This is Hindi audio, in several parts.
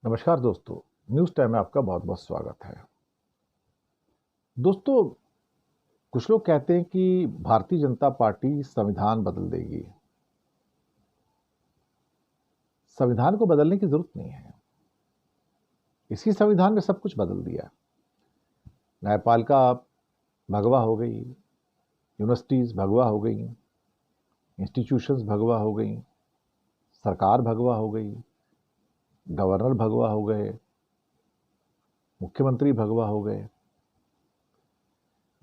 नमस्कार दोस्तों। न्यूज़ टाइम में आपका बहुत बहुत स्वागत है। दोस्तों, कुछ लोग कहते हैं कि भारतीय जनता पार्टी संविधान बदल देगी। संविधान को बदलने की जरूरत नहीं है। इसी संविधान में सब कुछ बदल दिया। न्यायपालिका भगवा हो गई, यूनिवर्सिटीज भगवा हो गई, इंस्टीट्यूशंस भगवा हो गई, सरकार भगवा हो गई, गवर्नर भगवा हो गए, मुख्यमंत्री भगवा हो गए।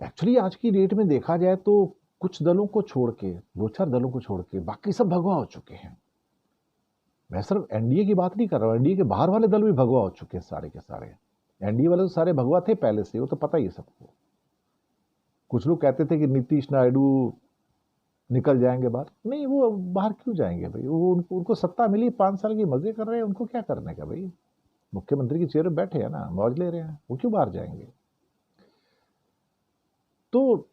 एक्चुअली आज की डेट में देखा जाए तो कुछ दलों को छोड़ के, दो चार दलों को छोड़ के बाकी सब भगवा हो चुके हैं। मैं सिर्फ एनडीए की बात नहीं कर रहा हूं, एनडीए के बाहर वाले दल भी भगवा हो चुके हैं सारे के सारे। एनडीए वाले तो सारे भगवा थे पहले से, वो तो पता ही है सबको। कुछ लोग कहते थे कि नीतीश नायडू निकल जाएंगे बाहर। नहीं, वो बाहर क्यों जाएंगे भाई? वो उनको सत्ता मिली, 5 साल की मजे कर रहे हैं, उनको क्या करने का भाई? मुख्यमंत्री की चेयर पर बैठे हैं ना, मौज ले रहे हैं, वो क्यों बाहर जाएंगे? तो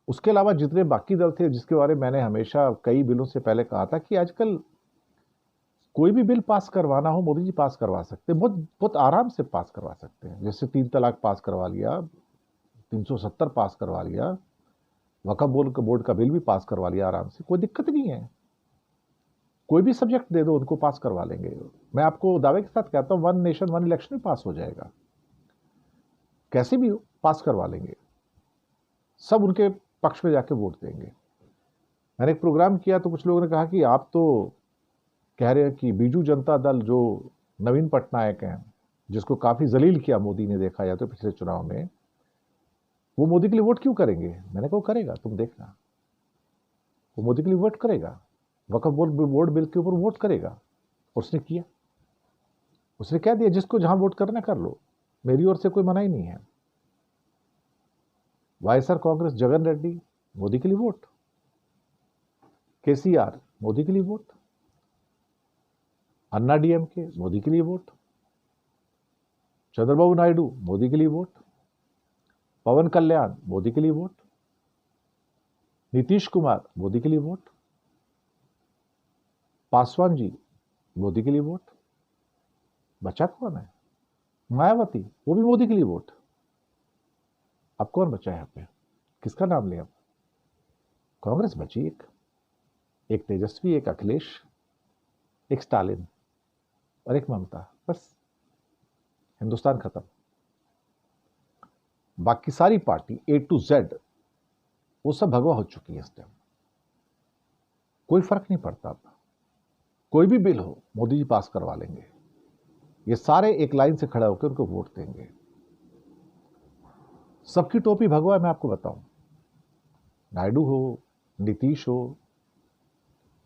उसके अलावा जितने बाकी दल थे, जिसके बारे में मैंने हमेशा कई बिलों से पहले कहा था कि आजकल कोई भी बिल पास करवाना हो, मोदी जी पास करवा सकते हैं, बहुत बहुत आराम से पास करवा सकते हैं। जैसे 3 तलाक पास करवा लिया, 370 पास करवा लिया, वक्फ बोर्ड का बिल भी पास करवा लिया आराम से, कोई दिक्कत नहीं है। कोई भी सब्जेक्ट दे दो, उनको पास करवा लेंगे। मैं आपको दावे के साथ कहता हूं, 1 नेशन 1 इलेक्शन भी पास हो जाएगा। कैसे भी हो, पास करवा लेंगे। सब उनके पक्ष में जाके वोट देंगे। मैंने एक प्रोग्राम किया तो कुछ लोगों ने कहा कि आप तो कह रहे हैं कि बीजू जनता दल, जो नवीन पटनायक हैं, जिसको काफी जलील किया मोदी ने, देखा जाए तो पिछले चुनाव में, वो मोदी के लिए वोट क्यों करेंगे? मैंने कहा करेगा, तुम देखना, वो मोदी के लिए वोट करेगा, वक्फ बोर्ड बिल के ऊपर वोट करेगा। और उसने किया। उसने कह दिया जिसको जहां वोट करना कर लो, मेरी ओर से कोई मना ही नहीं है। वाईएसआर कांग्रेस जगन रेड्डी, मोदी के लिए वोट। केसीआर, मोदी के लिए वोट। अन्ना डीएमके, मोदी के लिए वोट। चंद्रबाबू नायडू, मोदी के लिए वोट। पवन कल्याण, मोदी के लिए वोट। नीतीश कुमार, मोदी के लिए वोट। पासवान जी, मोदी के लिए वोट। बचा कौन है? मायावती, वो भी मोदी के लिए वोट। अब कौन बचा है यहां पे? किसका नाम लें अब? कांग्रेस बची एक तेजस्वी, एक अखिलेश, एक स्टालिन और एक ममता। बस, हिंदुस्तान खत्म। बाकी सारी पार्टी ए टू जेड वो सब भगवा हो चुकी है इस टाइम। कोई फर्क नहीं पड़ता अब। कोई भी बिल हो, मोदी जी पास करवा लेंगे। ये सारे एक लाइन से खड़े होकर उनको वोट देंगे। सबकी टोपी भगवा है, मैं आपको बताऊं। नायडू हो, नीतीश हो,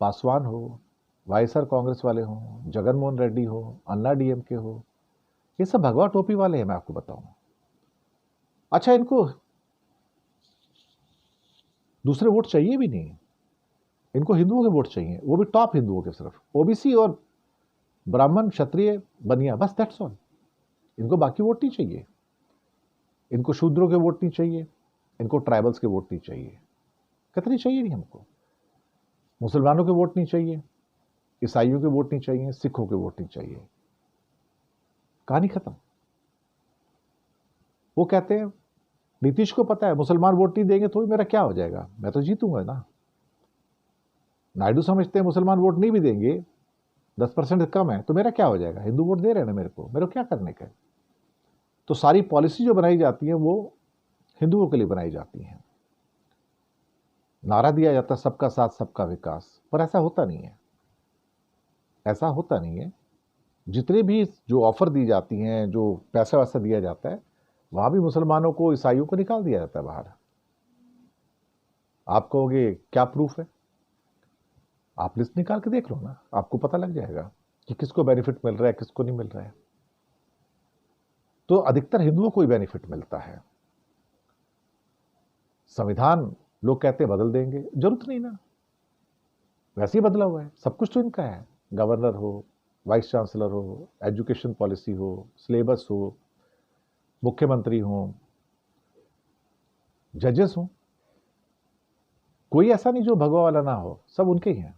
पासवान हो, वाईएसआर कांग्रेस वाले हो, जगनमोहन रेड्डी हो, अन्ना डीएमके हो, ये सब भगवा टोपी वाले हैं, मैं आपको बताऊं। अच्छा, इनको दूसरे वोट चाहिए भी नहीं। इनको हिंदुओं के वोट चाहिए, वो भी टॉप हिंदुओं के, सिर्फ ओबीसी और ब्राह्मण, क्षत्रिय, बनिया, बस दैट्स ऑल। इनको बाकी वोट नहीं चाहिए। इनको शूद्रों के वोट नहीं चाहिए, इनको ट्राइबल्स के वोट नहीं चाहिए। कितनी चाहिए नहीं हमको। मुसलमानों के वोट नहीं चाहिए, ईसाइयों के वोट नहीं चाहिए, सिखों के वोट नहीं चाहिए। कहानी खत्म। वो कहते हैं, नीतीश को पता है मुसलमान वोट नहीं देंगे तो भी मेरा क्या हो जाएगा, मैं तो जीतूंगा ना। नायडू समझते हैं मुसलमान वोट नहीं भी देंगे, 10% कम है, तो मेरा क्या हो जाएगा, हिंदू वोट दे रहे हैं ना मेरे को क्या करने का है। तो सारी पॉलिसी जो बनाई जाती है वो हिंदुओं के लिए बनाई जाती है। नारा दिया जाता है सबका साथ सबका विकास, पर ऐसा होता नहीं है। ऐसा होता नहीं है। जितने भी जो ऑफर दी जाती हैं, जो पैसा वैसा दिया जाता है, वहां भी मुसलमानों को, ईसाइयों को निकाल दिया जाता है बाहर। आप कहोगे क्या प्रूफ है? आप लिस्ट निकाल के देख लो ना, आपको पता लग जाएगा कि किसको बेनिफिट मिल रहा है, किसको नहीं मिल रहा है। तो अधिकतर हिंदुओं को ही बेनिफिट मिलता है। संविधान लोग कहते हैं बदल देंगे, जरूरत नहीं ना, वैसे ही बदला हुआ है। सब कुछ तो इनका है। गवर्नर हो, वाइस चांसलर हो, एजुकेशन पॉलिसी हो, सिलेबस हो, मुख्यमंत्री हो, जजेस हो, कोई ऐसा नहीं जो भगवा वाला ना हो, सब उनके ही हैं।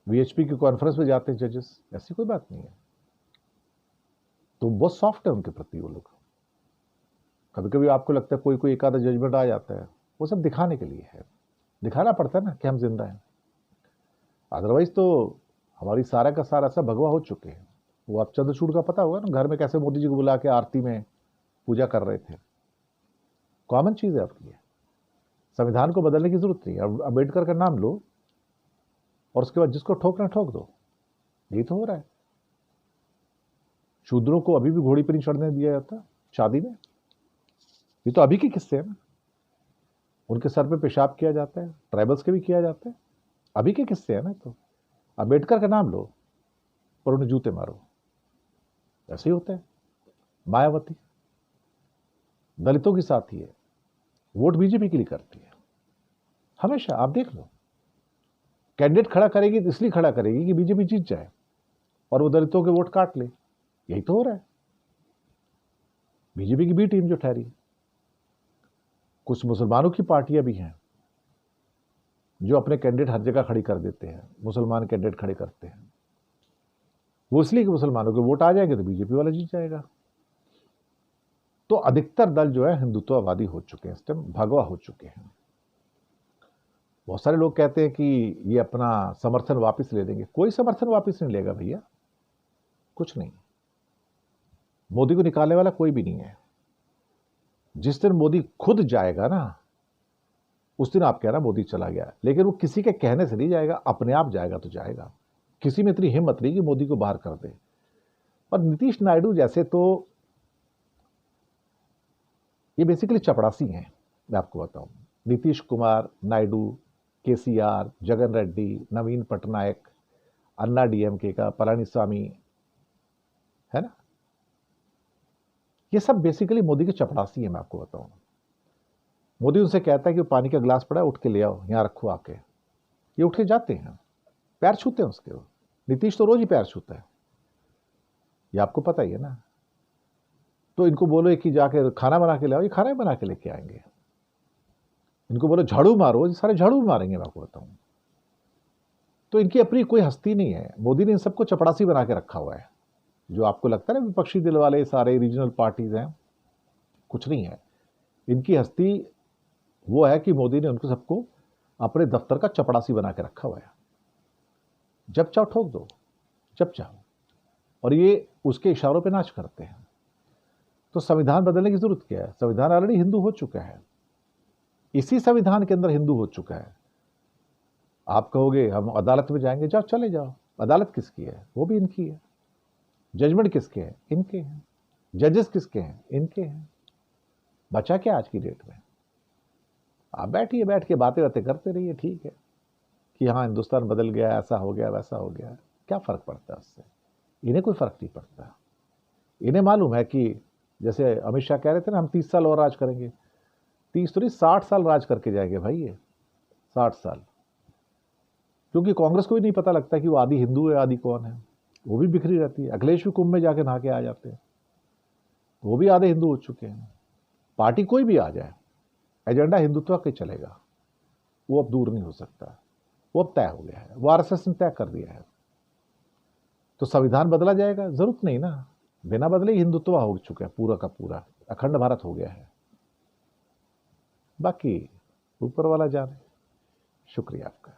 वीएचपी की कॉन्फ्रेंस में जाते हैं जजेस, ऐसी कोई बात नहीं है। तो बहुत सॉफ्ट है उनके प्रति वो लोग। कभी कभी आपको लगता है कोई कोई एक आधा जजमेंट आ जाता है, वो सब दिखाने के लिए है, दिखाना पड़ता है ना कि हम जिंदा हैं। अदरवाइज तो हमारी सारा का सारा सब भगवा हो चुके हैं। वो आप चंद्रचूड़ का पता होगा ना, घर में कैसे मोदी जी को बुला के आरती में पूजा कर रहे थे। कॉमन चीज है आपकी। संविधान को बदलने की जरूरत नहीं है। अम्बेडकर का नाम लो और उसके बाद जिसको ठोकना ठोक दो। यही तो हो रहा है। शूद्रों को अभी भी घोड़ी पर नहीं चढ़ने दिया जाता शादी में। ये तो अभी के किस्से हैं ना। उनके सर पे पेशाब किया जाता है, ट्राइबल्स के भी किया जाता है, अभी के किस्से हैं ना। तो अम्बेडकर का नाम लो और उन्हें जूते मारो, ऐसे ही होता है। मायावती दलितों की साथी है, वोट बीजेपी के लिए करती है हमेशा। आप देख लो, कैंडिडेट खड़ा करेगी तो इसलिए खड़ा करेगी कि बीजेपी जीत जाए और वो दलितों के वोट काट ले। यही तो हो रहा है। बीजेपी की बी टीम जो ठहरी। कुछ मुसलमानों की पार्टियां भी हैं जो अपने कैंडिडेट हर जगह खड़ी कर देते हैं, मुसलमान कैंडिडेट खड़े करते हैं। वो इसलिए कि मुसलमानों के वोट आ जाएंगे तो बीजेपी वाला जीत जाएगा। तो अधिकतर दल जो है हिंदुत्ववादी हो चुके हैं, इस टाइम भगवा हो चुके हैं। बहुत सारे लोग कहते हैं कि ये अपना समर्थन वापस ले लेंगे। कोई समर्थन वापस नहीं लेगा भैया, कुछ नहीं। मोदी को निकालने वाला कोई भी नहीं है। जिस दिन मोदी खुद जाएगा ना, उस दिन आप कहना मोदी चला गया। लेकिन वो किसी के कहने से नहीं जाएगा, अपने आप जाएगा तो जाएगा। किसी में इतनी हिम्मत नहीं कि मोदी को बाहर कर दे। और नीतीश नायडू जैसे तो ये बेसिकली चपड़ासी हैं। मैं आपको बताऊं, नीतीश कुमार, नायडू, केसीआर, जगन रेड्डी, नवीन पटनायक, अन्ना डीएमके का पलानीस्वामी, है ना, ये सब बेसिकली मोदी के चपड़ासी हैं। मैं आपको बताऊं, मोदी उनसे कहता है कि पानी का गिलास पड़ा है, उठ के ले आओ, यहां रखो आके। ये उठ के जाते हैं, पैर छूते हैं उसके। नीतीश तो रोज ही पैर छूता है, ये आपको पता ही है ना। तो इनको बोलो कि जाके खाना बना के ले आओ, ये खाना ही बना के लेके आएंगे। इनको बोलो झाड़ू मारो, ये सारे झाड़ू मारेंगे। मैं आपको बताऊं, तो इनकी अपनी कोई हस्ती नहीं है। मोदी ने इन सबको चपड़ासी बना के रखा हुआ है। जो आपको लगता है ना विपक्षी दिल वाले सारे रीजनल पार्टीज हैं, कुछ नहीं है। इनकी हस्ती वो है कि मोदी ने उनको सबको अपने दफ्तर का चपड़ासी बना के रखा हुआ है। जब चाहो ठोक दो, जब चाहो। और ये उसके इशारों पे नाच करते हैं। तो संविधान बदलने की जरूरत क्या है? संविधान ऑलरेडी हिंदू हो चुका है। इसी संविधान के अंदर हिंदू हो चुका है। आप कहोगे हम अदालत में जाएंगे, जाओ, चले जाओ। अदालत किसकी है? वो भी इनकी है। जजमेंट किसके हैं? इनके हैं। जजेस किसके हैं? इनके हैं। बचा क्या आज की डेट में? आप बैठिए, बैठ के बातें बातें करते रहिए, ठीक है कि हाँ हिंदुस्तान बदल गया, ऐसा हो गया, वैसा हो गया। क्या फर्क पड़ता है उससे? इन्हें कोई फर्क नहीं पड़ता। इन्हें मालूम है कि जैसे अमित शाह कह रहे थे ना, हम 30 साल और राज करेंगे। 30 तो नहीं, 60 साल राज करके जाएंगे भाई ये, 60 साल। क्योंकि कांग्रेस को भी नहीं पता लगता कि वो आदि हिंदू है, आदि कौन है। वो भी बिखरी रहती है। अखिलेश भी कुंभ में जाके नहा के आ जाते हैं, वो भी आधे हिंदू हो चुके हैं। पार्टी कोई भी आ जाए, एजेंडा हिंदुत्व का चलेगा। वो अब दूर नहीं हो सकता। वो अब तय हो गया है, वो आरएसएस ने तय कर दिया है। तो संविधान बदला जाएगा? जरूरत नहीं ना। बिना बदले ही हिंदुत्व हो चुका है, पूरा का पूरा अखंड भारत हो गया है। बाकी ऊपर वाला जाने। शुक्रिया आपका।